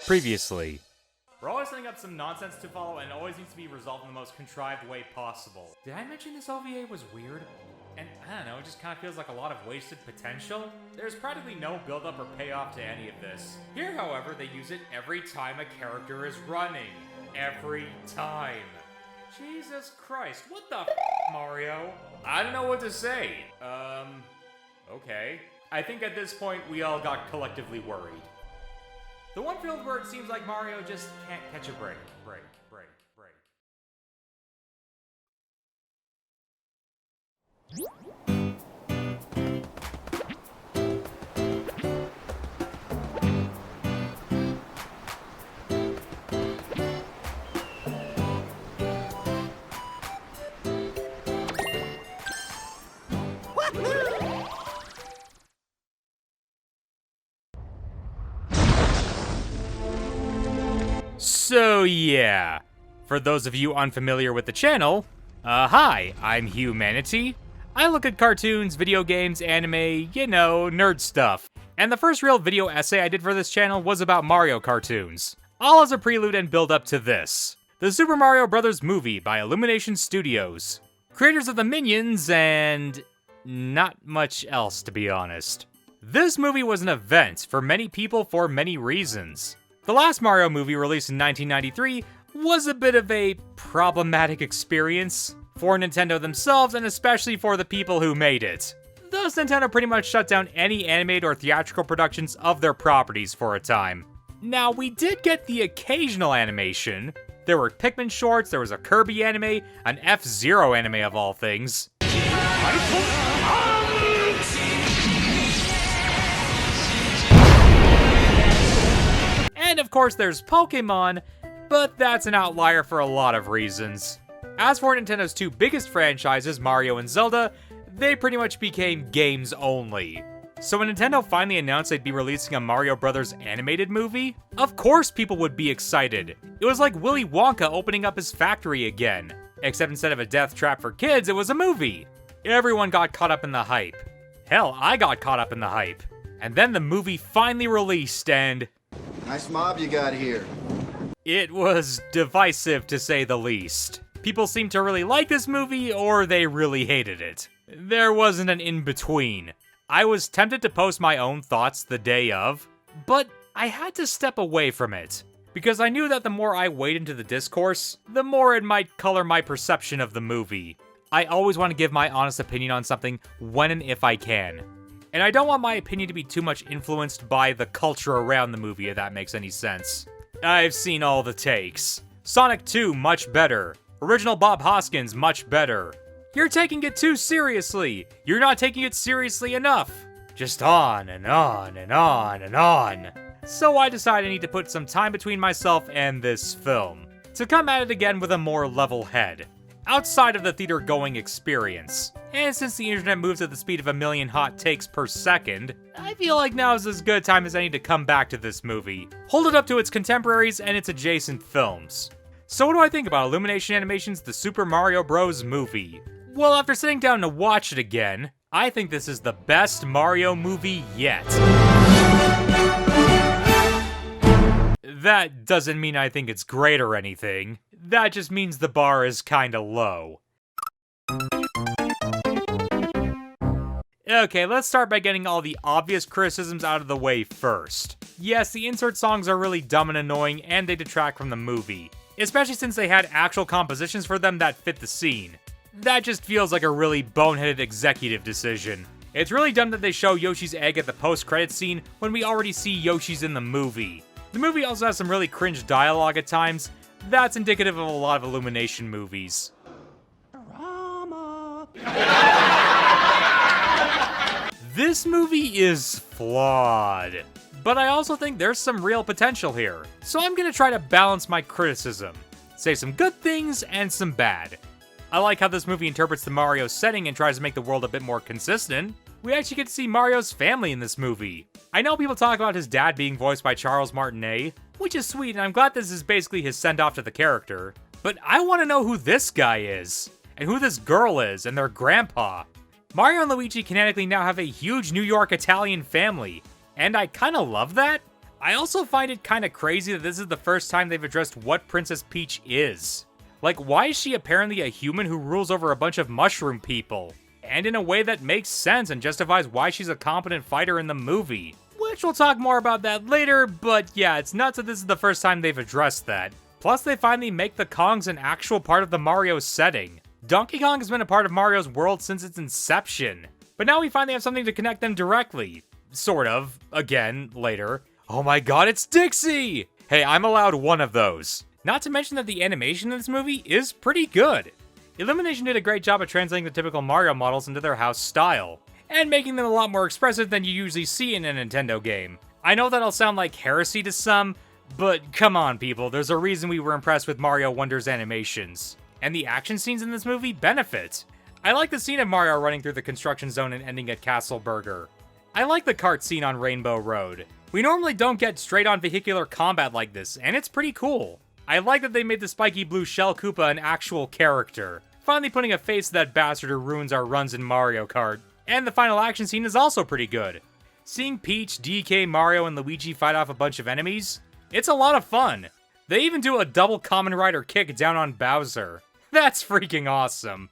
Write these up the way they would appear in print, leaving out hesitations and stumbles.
Previously. We're always setting up some nonsense to follow, and it always needs to be resolved in the most contrived way possible. Did I mention this OVA was weird? And I don't know, it just kind of feels like a lot of wasted potential. There's practically no build-up or payoff to any of this. Here, however, they use it every time a character is running. Every time. Jesus Christ, what the Mario? I don't know what to say. Okay. I think at this point, we all got collectively worried. The one field where it seems like Mario just can't catch a break. So yeah, for those of you unfamiliar with the channel, hi, I'm Humanity. I look at cartoons, video games, anime, you know, nerd stuff. And the first real video essay I did for this channel was about Mario cartoons, all as a prelude and build up to this. The Super Mario Bros. Movie by Illumination Studios, creators of the Minions and not much else, to be honest. This movie was an event for many people for many reasons. The last Mario movie, released in 1993, was a bit of a problematic experience for Nintendo themselves, and especially for the people who made it. Thus, Nintendo pretty much shut down any animated or theatrical productions of their properties for a time. Now, we did get the occasional animation. There were Pikmin shorts, there was a Kirby anime, an F-Zero anime of all things. And of course there's Pokemon, but that's an outlier for a lot of reasons. As for Nintendo's two biggest franchises, Mario and Zelda, they pretty much became games only. So when Nintendo finally announced they'd be releasing a Mario Bros. Animated movie, of course people would be excited. It was like Willy Wonka opening up his factory again. Except instead of a death trap for kids, it was a movie. Everyone got caught up in the hype. Hell, I got caught up in the hype. And then the movie finally released and... Nice mob you got here. It was divisive, to say the least. People seemed to really like this movie, or they really hated it. There wasn't an in-between. I was tempted to post my own thoughts the day of, but I had to step away from it, because I knew that the more I wade into the discourse, the more it might color my perception of the movie. I always want to give my honest opinion on something when and if I can. And I don't want my opinion to be too much influenced by the culture around the movie, if that makes any sense. I've seen all the takes. Sonic 2, much better. Original Bob Hoskins, much better. You're taking it too seriously. You're not taking it seriously enough. Just on and on and on and on. So I decided I need to put some time between myself and this film, to come at it again with a more level head, outside of the theater-going experience. And since the internet moves at the speed of 1 million hot takes per second, I feel like now is as good a time as any to come back to this movie, hold it up to its contemporaries and its adjacent films. So what do I think about Illumination Animation's The Super Mario Bros. Movie? Well, after sitting down to watch it again, I think this is the best Mario movie yet. That doesn't mean I think it's great or anything. That just means the bar is kinda low. Okay, let's start by getting all the obvious criticisms out of the way first. Yes, the insert songs are really dumb and annoying, and they detract from the movie, especially since they had actual compositions for them that fit the scene. That just feels like a really boneheaded executive decision. It's really dumb that they show Yoshi's egg at the post-credits scene when we already see Yoshi's in the movie. The movie also has some really cringe dialogue at times. That's indicative of a lot of Illumination movies. This movie is flawed, but I also think there's some real potential here, so I'm gonna try to balance my criticism, say some good things and some bad. I like how this movie interprets the Mario setting and tries to make the world a bit more consistent. We actually get to see Mario's family in this movie. I know people talk about his dad being voiced by Charles Martinet, which is sweet, and I'm glad this is basically his send-off to the character, but I want to know who this guy is, and who this girl is, and their grandpa. Mario and Luigi canonically now have a huge New York Italian family, and I kinda love that. I also find it kinda crazy that this is the first time they've addressed what Princess Peach is. Like, why is she apparently a human who rules over a bunch of mushroom people? And in a way that makes sense and justifies why she's a competent fighter in the movie. Which we'll talk more about that later, but yeah, it's nuts that this is the first time they've addressed that. Plus, they finally make the Kongs an actual part of the Mario setting. Donkey Kong has been a part of Mario's world since its inception, but now we finally have something to connect them directly. Sort of. Again, later. Oh my god, it's Dixie! Hey, I'm allowed one of those. Not to mention that the animation in this movie is pretty good. Illumination did a great job of translating the typical Mario models into their house style, and making them a lot more expressive than you usually see in a Nintendo game. I know that'll sound like heresy to some, but come on people, there's a reason we were impressed with Mario Wonder's animations. And the action scenes in this movie benefit. I like the scene of Mario running through the construction zone and ending at Castle Burger. I like the kart scene on Rainbow Road. We normally don't get straight-on vehicular combat like this, and it's pretty cool. I like that they made the spiky blue Shell Koopa an actual character, finally putting a face to that bastard who ruins our runs in Mario Kart. And the final action scene is also pretty good. Seeing Peach, DK, Mario, and Luigi fight off a bunch of enemies, it's a lot of fun. They even do a double Kamen Rider kick down on Bowser. That's freaking awesome.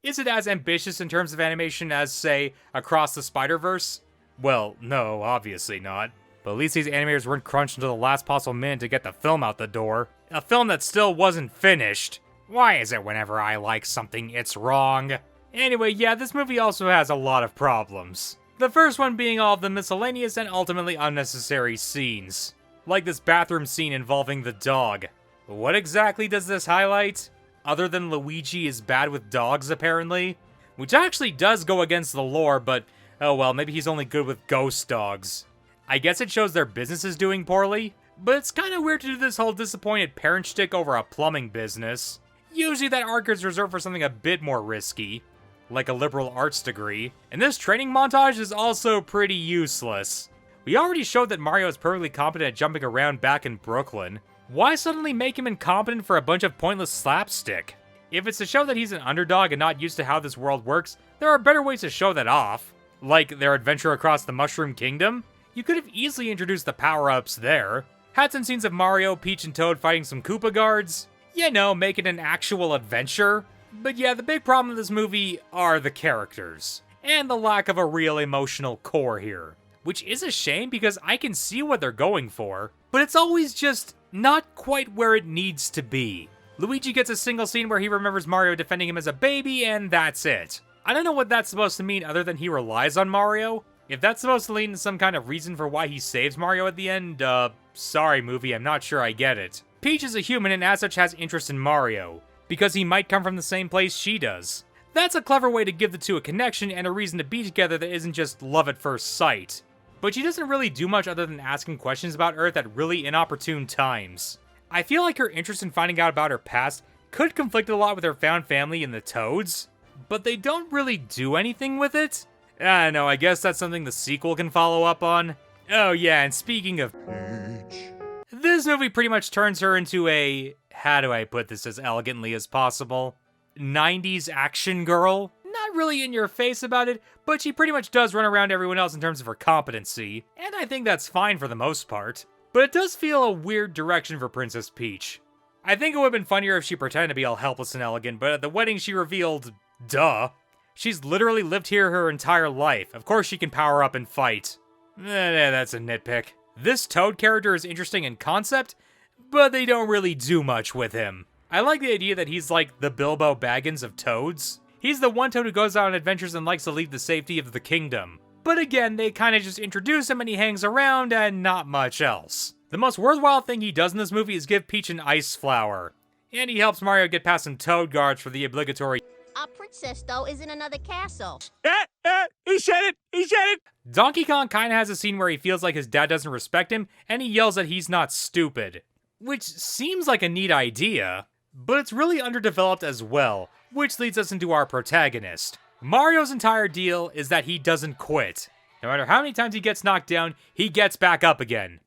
Is it as ambitious in terms of animation as, say, Across the Spider-Verse? Well, no, obviously not. But at least these animators weren't crunched until the last possible minute to get the film out the door. A film that still wasn't finished. Why is it whenever I like something, it's wrong? Anyway, yeah, this movie also has a lot of problems. The first one being all of the miscellaneous and ultimately unnecessary scenes. Like this bathroom scene involving the dog. What exactly does this highlight? Other than Luigi is bad with dogs, apparently? Which actually does go against the lore, but oh well, maybe he's only good with ghost dogs. I guess it shows their business is doing poorly, but it's kinda weird to do this whole disappointed parent shtick over a plumbing business. Usually that arc is reserved for something a bit more risky, like a liberal arts degree, and this training montage is also pretty useless. We already showed that Mario is perfectly competent at jumping around back in Brooklyn. Why suddenly make him incompetent for a bunch of pointless slapstick? If it's to show that he's an underdog and not used to how this world works, there are better ways to show that off. Like their adventure across the Mushroom Kingdom? You could have easily introduced the power-ups there. Had some scenes of Mario, Peach, and Toad fighting some Koopa guards. You know, make it an actual adventure. But yeah, the big problem with this movie are the characters. And the lack of a real emotional core here. Which is a shame because I can see what they're going for, but it's always just not quite where it needs to be. Luigi gets a single scene where he remembers Mario defending him as a baby, and that's it. I don't know what that's supposed to mean other than he relies on Mario. If that's supposed to lead to some kind of reason for why he saves Mario at the end, sorry movie, I'm not sure I get it. Peach is a human and as such has interest in Mario, because he might come from the same place she does. That's a clever way to give the two a connection and a reason to be together that isn't just love at first sight. But she doesn't really do much other than asking questions about Earth at really inopportune times. I feel like her interest in finding out about her past could conflict a lot with her found family in the Toads, but they don't really do anything with it. I don't know, I guess that's something the sequel can follow up on. Oh yeah, and speaking of Peach, this movie pretty much turns her into a, how do I put this as elegantly as possible, 90s action girl. Not really in your face about it, but she pretty much does run around everyone else in terms of her competency, and I think that's fine for the most part. But it does feel a weird direction for Princess Peach. I think it would have been funnier if she pretended to be all helpless and elegant, but at the wedding she revealed, duh. She's literally lived here her entire life. Of course she can power up and fight. That's a nitpick. This Toad character is interesting in concept, but they don't really do much with him. I like the idea that he's like the Bilbo Baggins of Toads. He's the one Toad who goes out on adventures and likes to leave the safety of the kingdom. But again, they kinda just introduce him and he hangs around and not much else. The most worthwhile thing he does in this movie is give Peach an ice flower. And he helps Mario get past some Toad guards for the obligatory Our princess, though, is in another castle. He said it! He said it! Donkey Kong kinda has a scene where he feels like his dad doesn't respect him, and he yells that he's not stupid. Which seems like a neat idea, but it's really underdeveloped as well, which leads us into our protagonist. Mario's entire deal is that he doesn't quit. No matter how many times he gets knocked down, he gets back up again.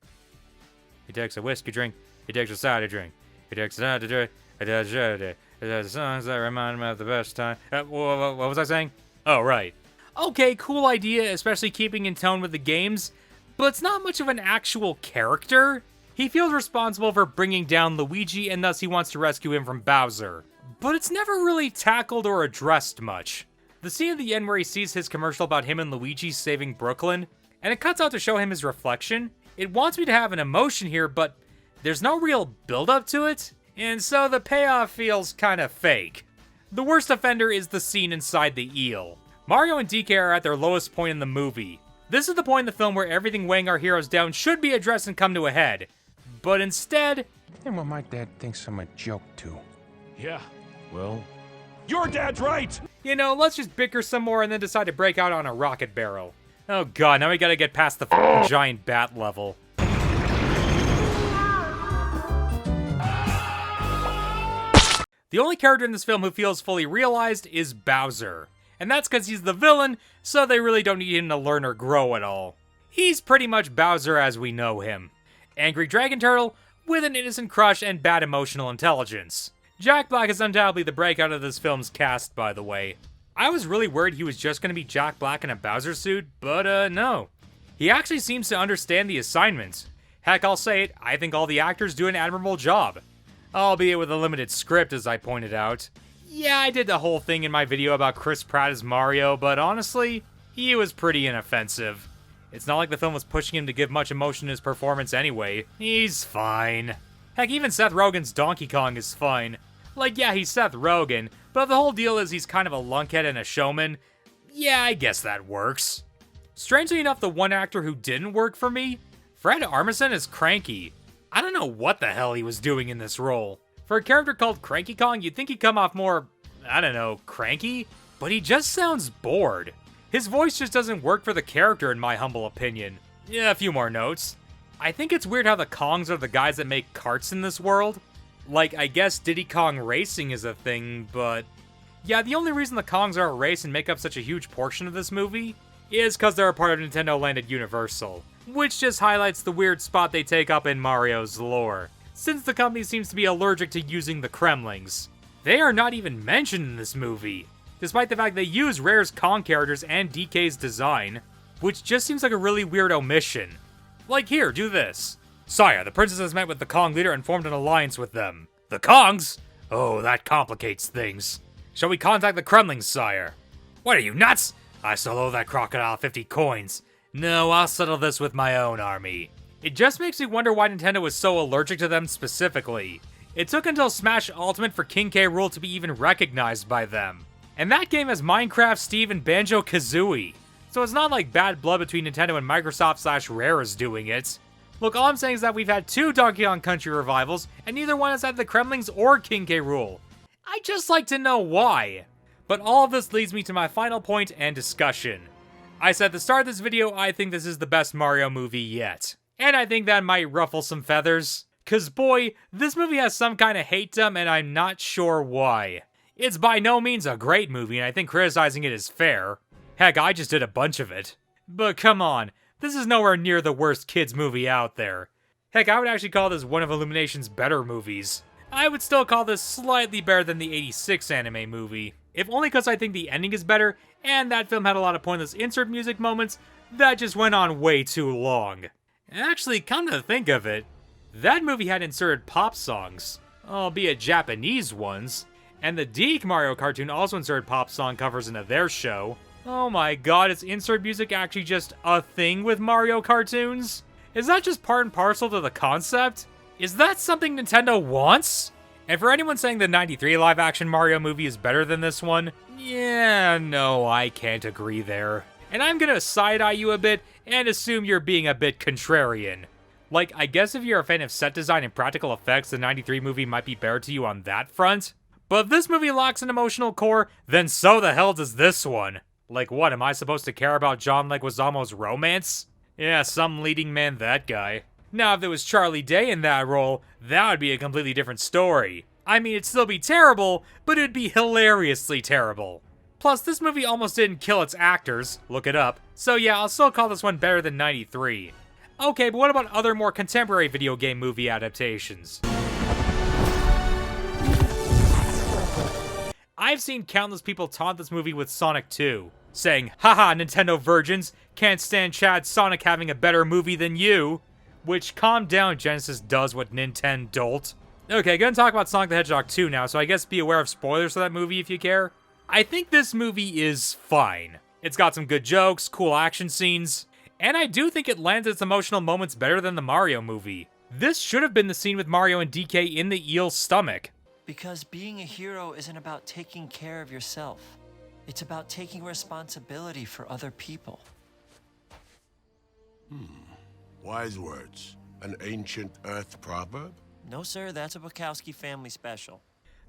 He takes a whiskey drink, he takes a cider drink, he takes a cider drink, he takes a cider drink. There's songs that remind me of the best time. What was I saying? Oh, right. Okay, cool idea, especially keeping in tone with the games, but it's not much of an actual character. He feels responsible for bringing down Luigi, and thus he wants to rescue him from Bowser. But it's never really tackled or addressed much. The scene at the end where he sees his commercial about him and Luigi saving Brooklyn, and it cuts out to show him his reflection, it wants me to have an emotion here, but there's no real build-up to it, and so the payoff feels kinda fake. The worst offender is the scene inside the eel. Mario and DK are at their lowest point in the movie. This is the point in the film where everything weighing our heroes down should be addressed and come to a head. But instead... And what my dad thinks I'm a joke, too. Yeah, well, your dad's right! You know, let's just bicker some more and then decide to break out on a rocket barrel. Oh god, now we gotta get past the f***ing giant bat level. The only character in this film who feels fully realized is Bowser. And that's because he's the villain, so they really don't need him to learn or grow at all. He's pretty much Bowser as we know him. Angry Dragon Turtle with an innocent crush and bad emotional intelligence. Jack Black is undoubtedly the breakout of this film's cast, by the way. I was really worried he was just going to be Jack Black in a Bowser suit, but no. He actually seems to understand the assignment. Heck, I'll say it, I think all the actors do an admirable job. Albeit with a limited script, as I pointed out. Yeah, I did the whole thing in my video about Chris Pratt as Mario, but honestly, he was pretty inoffensive. It's not like the film was pushing him to give much emotion in his performance anyway. He's fine. Heck, even Seth Rogen's Donkey Kong is fine. Like, yeah, he's Seth Rogen, but the whole deal is he's kind of a lunkhead and a showman. Yeah, I guess that works. Strangely enough, the one actor who didn't work for me, Fred Armisen is Cranky. I don't know what the hell he was doing in this role. For a character called Cranky Kong, you'd think he'd come off more, I don't know, cranky? But he just sounds bored. His voice just doesn't work for the character in my humble opinion. Yeah, a few more notes. I think it's weird how the Kongs are the guys that make karts in this world. Like, I guess Diddy Kong Racing is a thing, but... yeah, the only reason the Kongs are a race and make up such a huge portion of this movie is because they're a part of Nintendo Land at Universal. Which just highlights the weird spot they take up in Mario's lore, since the company seems to be allergic to using the Kremlings. They are not even mentioned in this movie, despite the fact they use Rare's Kong characters and DK's design, which just seems like a really weird omission. Like here, do this. Sire, the princess has met with the Kong leader and formed an alliance with them. The Kongs? Oh, that complicates things. Shall we contact the Kremlings, sire? What are you, nuts? I still owe that crocodile 50 coins. No, I'll settle this with my own army. It just makes me wonder why Nintendo was so allergic to them specifically. It took until Smash Ultimate for King K. Rool to be even recognized by them. And that game has Minecraft Steve and Banjo-Kazooie. So it's not like bad blood between Nintendo and Microsoft/Rare is doing it. Look, all I'm saying is that we've had 2 Donkey Kong Country revivals, and neither one has had the Kremlings or King K. Rool. I'd just like to know why. But all of this leads me to my final point and discussion. I said at the start of this video, I think this is the best Mario movie yet. And I think that might ruffle some feathers. Cause boy, this movie has some kind of hate-dom and I'm not sure why. It's by no means a great movie and I think criticizing it is fair. Heck, I just did a bunch of it. But come on, this is nowhere near the worst kids movie out there. Heck, I would actually call this one of Illumination's better movies. I would still call this slightly better than the '86 anime movie. If only because I think the ending is better, and that film had a lot of pointless insert music moments that just went on way too long. Actually, come to think of it, that movie had inserted pop songs, albeit Japanese ones, and the Deke Mario cartoon also inserted pop song covers into their show. Oh my god, is insert music actually just a thing with Mario cartoons? Is that just part and parcel to the concept? Is that something Nintendo wants? And for anyone saying the '93 live-action Mario movie is better than this one, yeah, no, I can't agree there. And I'm gonna side-eye you a bit and assume you're being a bit contrarian. Like, I guess if you're a fan of set design and practical effects, the '93 movie might be better to you on that front. But if this movie lacks an emotional core, then so the hell does this one. Like what, am I supposed to care about John Leguizamo's romance? Yeah, some leading man that guy. Now, if there was Charlie Day in that role, that would be a completely different story. I mean, it'd still be terrible, but it'd be hilariously terrible. Plus, this movie almost didn't kill its actors, look it up. So yeah, I'll still call this one better than '93. Okay, but what about other more contemporary video game movie adaptations? I've seen countless people taunt this movie with Sonic 2. saying, haha, Nintendo virgins, can't stand Chad Sonic having a better movie than you. Which, calm down, Genesis does what Nintendo dolt. Okay, gonna talk about Sonic the Hedgehog 2 now, so I guess be aware of spoilers for that movie if you care. I think this movie is fine. It's got some good jokes, cool action scenes, and I do think it lands its emotional moments better than the Mario movie. This should have been the scene with Mario and DK in the eel's stomach. Because being a hero isn't about taking care of yourself. It's about taking responsibility for other people. Wise words. An ancient Earth proverb? No, sir, that's a Bukowski family special.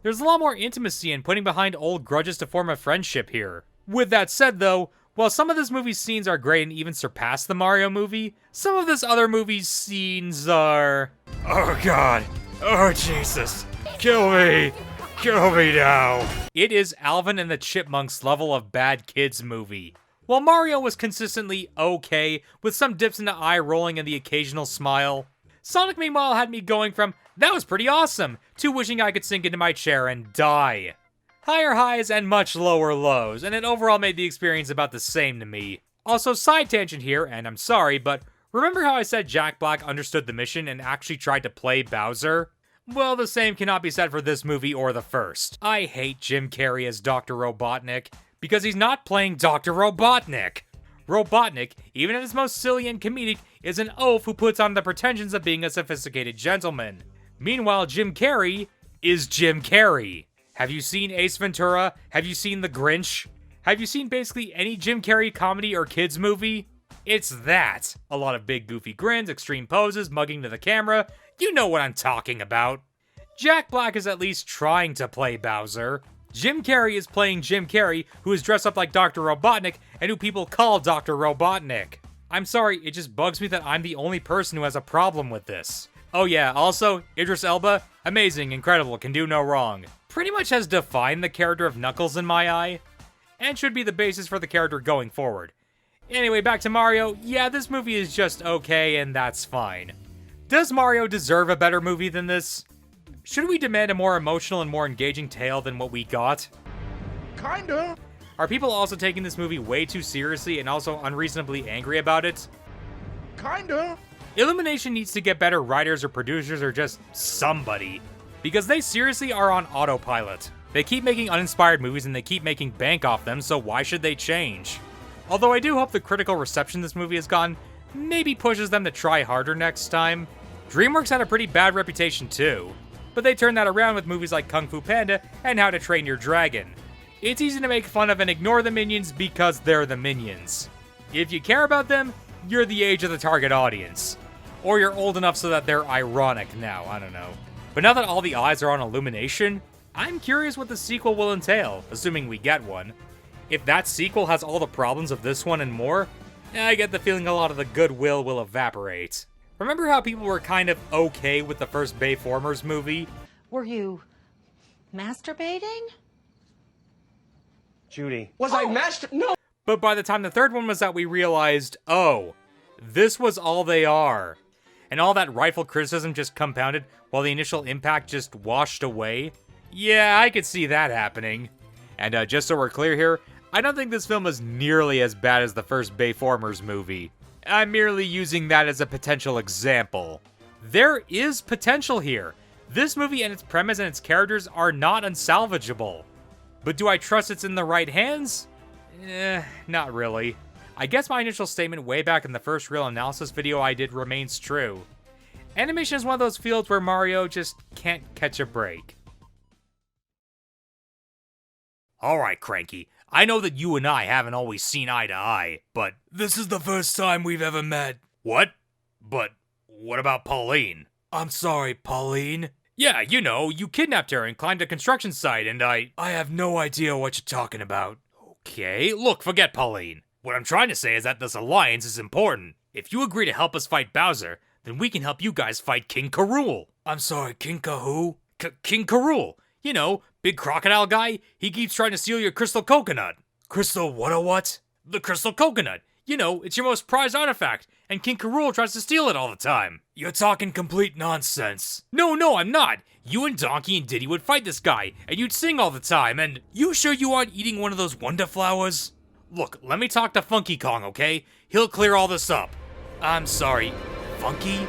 There's a lot more intimacy and putting behind old grudges to form a friendship here. With that said, though, while some of this movie's scenes are great and even surpass the Mario movie, some of this other movie's scenes are... Oh god. Oh Jesus. Kill me. Kill me now. It is Alvin and the Chipmunks level of bad kids movie. While Mario was consistently okay, with some dips into eye rolling and the occasional smile, Sonic meanwhile had me going from, that was pretty awesome, to wishing I could sink into my chair and die. Higher highs and much lower lows, and it overall made the experience about the same to me. Also, side tangent here, and I'm sorry, but remember how I said Jack Black understood the mission and actually tried to play Bowser? Well, the same cannot be said for this movie or the first. I hate Jim Carrey as Dr. Robotnik, because he's not playing Dr. Robotnik. Robotnik, even at his most silly and comedic, is an oaf who puts on the pretensions of being a sophisticated gentleman. Meanwhile, Jim Carrey is Jim Carrey. Have you seen Ace Ventura? Have you seen The Grinch? Have you seen basically any Jim Carrey comedy or kids movie? It's that. A lot of big goofy grins, extreme poses, mugging to the camera. You know what I'm talking about. Jack Black is at least trying to play Bowser. Jim Carrey is playing Jim Carrey, who is dressed up like Dr. Robotnik, and who people call Dr. Robotnik. I'm sorry, it just bugs me that I'm the only person who has a problem with this. Oh yeah, also, Idris Elba, amazing, incredible, can do no wrong. Pretty much has defined the character of Knuckles in my eye, and should be the basis for the character going forward. Anyway, back to Mario. Yeah, this movie is just okay, and that's fine. Does Mario deserve a better movie than this? Should we demand a more emotional and more engaging tale than what we got? Kinda. Are people also taking this movie way too seriously and also unreasonably angry about it? Kinda. Illumination needs to get better writers or producers or just somebody, because they seriously are on autopilot. They keep making uninspired movies and they keep making bank off them, so why should they change? Although I do hope the critical reception this movie has gotten maybe pushes them to try harder next time. DreamWorks had a pretty bad reputation too, but they turned that around with movies like Kung Fu Panda and How to Train Your Dragon. It's easy to make fun of and ignore the Minions because they're the Minions. If you care about them, you're the age of the target audience. Or you're old enough so that they're ironic now, I don't know. But now that all the eyes are on Illumination, I'm curious what the sequel will entail, assuming we get one. If that sequel has all the problems of this one and more, I get the feeling a lot of the goodwill will evaporate. Remember how people were kind of okay with the first Bayformers movie? Were you masturbating? Judy. But by the time the third one was out, we realized, oh, this was all they are. And all that rightful criticism just compounded while the initial impact just washed away. Yeah, I could see that happening. And just so we're clear here, I don't think this film is nearly as bad as the first Bayformers movie. I'm merely using that as a potential example. There is potential here. This movie and its premise and its characters are not unsalvageable. But do I trust it's in the right hands? Not really. I guess my initial statement way back in the first real analysis video I did remains true. Animation is one of those fields where Mario just can't catch a break. Alright, Cranky. I know that you and I haven't always seen eye to eye, but this is the first time we've ever met. What? But what about Pauline? I'm sorry, Pauline. Yeah, you know, you kidnapped her and climbed a construction site and I have no idea what you're talking about. Okay, look, forget Pauline. What I'm trying to say is that this alliance is important. If you agree to help us fight Bowser, then we can help you guys fight King K. Rool. I'm sorry, King who? King K. Rool. You know, big crocodile guy. He keeps trying to steal your crystal coconut. Crystal what? The crystal coconut. You know, it's your most prized artifact, and King K. Rool tries to steal it all the time. You're talking complete nonsense. No, I'm not. You and Donkey and Diddy would fight this guy, and you'd sing all the time, and you sure you aren't eating one of those Wonder Flowers? Look, let me talk to Funky Kong, okay? He'll clear all this up. I'm sorry, Funky?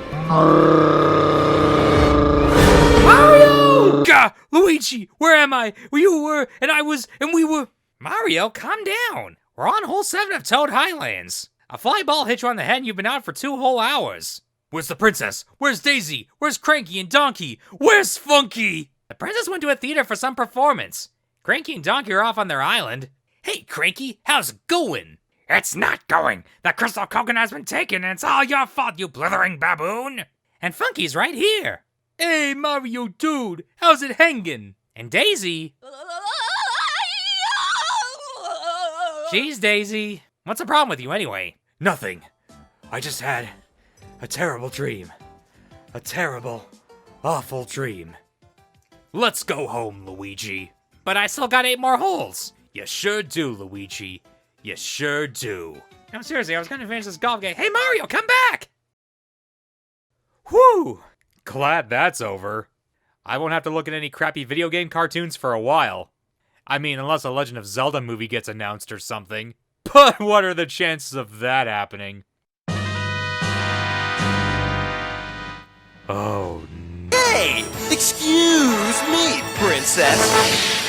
Mario! Gah! Luigi, where am I? You were, and I was, and we were... Mario, calm down. We're on hole 7 of Toad Highlands. A fly ball hit you on the head and you've been out for 2 whole hours. Where's the princess? Where's Daisy? Where's Cranky and Donkey? Where's Funky? The princess went to a theater for some performance. Cranky and Donkey are off on their island. Hey, Cranky, how's it going? It's not going. The crystal coconut has been taken and it's all your fault, you blithering baboon. And Funky's right here. Hey, Mario dude, how's it hanging? And Daisy... Jeez, Daisy. What's the problem with you anyway? Nothing. I just had a terrible dream. A terrible, awful dream. Let's go home, Luigi. But I still got 8 more holes. You sure do, Luigi. You sure do. No, seriously, I was gonna finish this golf game. Hey, Mario, come back! Whew! Glad that's over. I won't have to look at any crappy video game cartoons for a while. I mean, unless a Legend of Zelda movie gets announced or something. But what are the chances of that happening? Oh, no. Hey! Excuse me, princess!